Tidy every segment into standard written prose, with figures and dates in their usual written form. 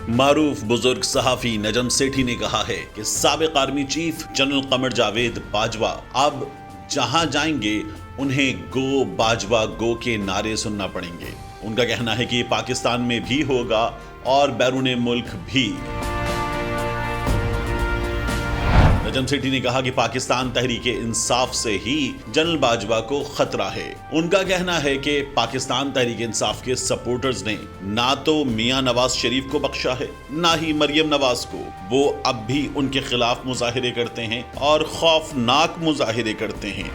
معروف بزرگ صحافی نجم سیٹھی نے کہا ہے کہ سابق army chief general Qamar Javed Bajwa اب جہاں جائیں گے انہیں گو باجوہ گو کے نعرے سننا پڑیں گے۔ ان کا کہنا ہے کہ یہ پاکستان میں بھی ہوگا اور بیرون ملک بھی۔ نجم سیٹھی نے کہا کہ پاکستان تحریک انصاف سے ہی جنرل باجوہ کو خطرہ ہے۔ ان کا کہنا ہے کہ پاکستان تحریک انصاف کے سپورٹرز نے نہ تو میاں نواز شریف کو بخشا ہے نہ ہی مریم نواز کو۔ وہ اب بھی ان کے خلاف مظاہرے کرتے ہیں اور خوفناک مظاہرے کرتے ہیں۔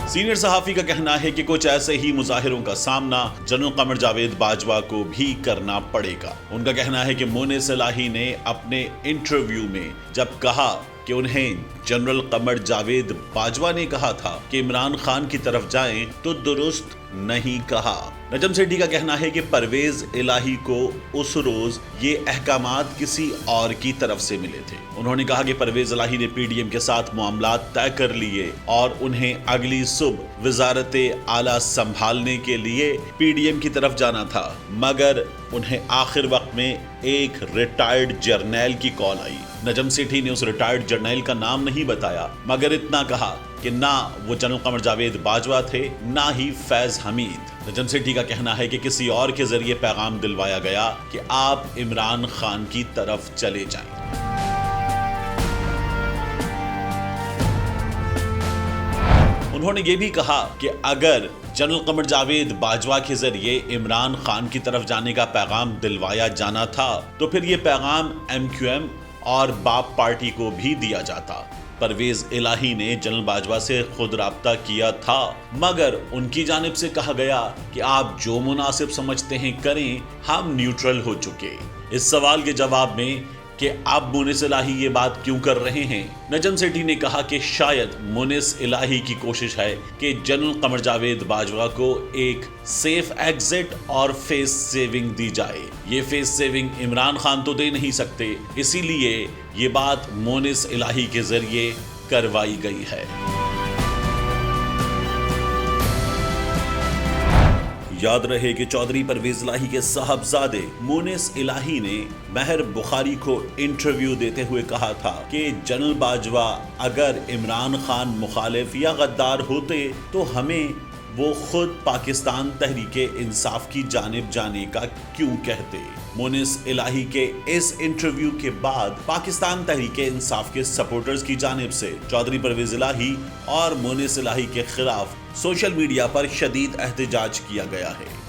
سینئر صحافی کا کہنا ہے کہ کچھ ایسے ہی مظاہروں کا سامنا جنرل قمر جاوید باجوہ کو بھی کرنا پڑے گا۔ ان کا کہنا ہے کہ مونس الہی نے اپنے انٹرویو میں جب کہا کہ انہیں جنرل قمر جاوید باجوہ نے کہا تھا کہ عمران خان کی طرف جائیں تو درست نہیں کہا۔ نجم سیٹھی کا کہنا ہے کہ پرویز الہی کو اس روز یہ احکامات کسی اور کی طرف سے ملے تھے۔ انہوں نے کہا کہ پرویز الہی نے پی ڈی ایم کے ساتھ معاملات طے کر لیے اور انہیں اگلی صبح وزارت اعلیٰ سنبھالنے کے لیے پی ڈی ایم کی طرف جانا تھا، مگر انہیں آخر وقت میں ایک ریٹائرڈ جرنیل کی کال آئی۔ نجم سیٹھی نے اس ریٹائرڈ جرنیل کا نام نہیں بتایا، مگر اتنا کہا کہ نہ وہ جنرل قمر جاوید باجوہ تھے نہ ہی فیض حمید۔ نجم سیٹھی کا کہنا ہے کہ کسی اور کے ذریعے پیغام دلوایا گیا کہ آپ عمران خان کی طرف چلے جائیں۔ انہوں نے یہ بھی کہا کہ اگر جنرل قمر جاوید باجوہ کے ذریعے عمران خان کی طرف جانے کا پیغام دلوایا جانا تھا تو پھر یہ پیغام ایم کیو ایم اور باپ پارٹی کو بھی دیا جاتا۔ پرویز الہی نے جنرل باجوہ سے خود رابطہ کیا تھا، مگر ان کی جانب سے کہا گیا کہ آپ جو مناسب سمجھتے ہیں کریں، ہم نیوٹرل ہو چکے۔ اس سوال کے جواب میں کہ اب مونس الہی یہ بات کیوں کر رہے ہیں، نجم سیٹھی نے کہا کہ شاید مونس الہی کی کوشش ہے کہ جنرل قمر جاوید باجوہ کو ایک سیف ایگزٹ اور فیس سیونگ دی جائے۔ یہ فیس سیونگ عمران خان تو دے نہیں سکتے، اسی لیے یہ بات مونس الہی کے ذریعے کروائی گئی ہے۔ یاد رہے کہ چودھری پرویز الہی کے صاحبزادے مونس الہی نے مہر بخاری کو انٹرویو دیتے ہوئے کہا تھا کہ جنرل باجوہ اگر عمران خان مخالف یا غدار ہوتے تو ہمیں وہ خود پاکستان تحریک انصاف کی جانب جانے کا کیوں کہتے۔ مونس الہی کے اس انٹرویو کے بعد پاکستان تحریک انصاف کے سپورٹرز کی جانب سے چودھری پرویز الہی اور مونس الہی کے خلاف سوشل میڈیا پر شدید احتجاج کیا گیا ہے۔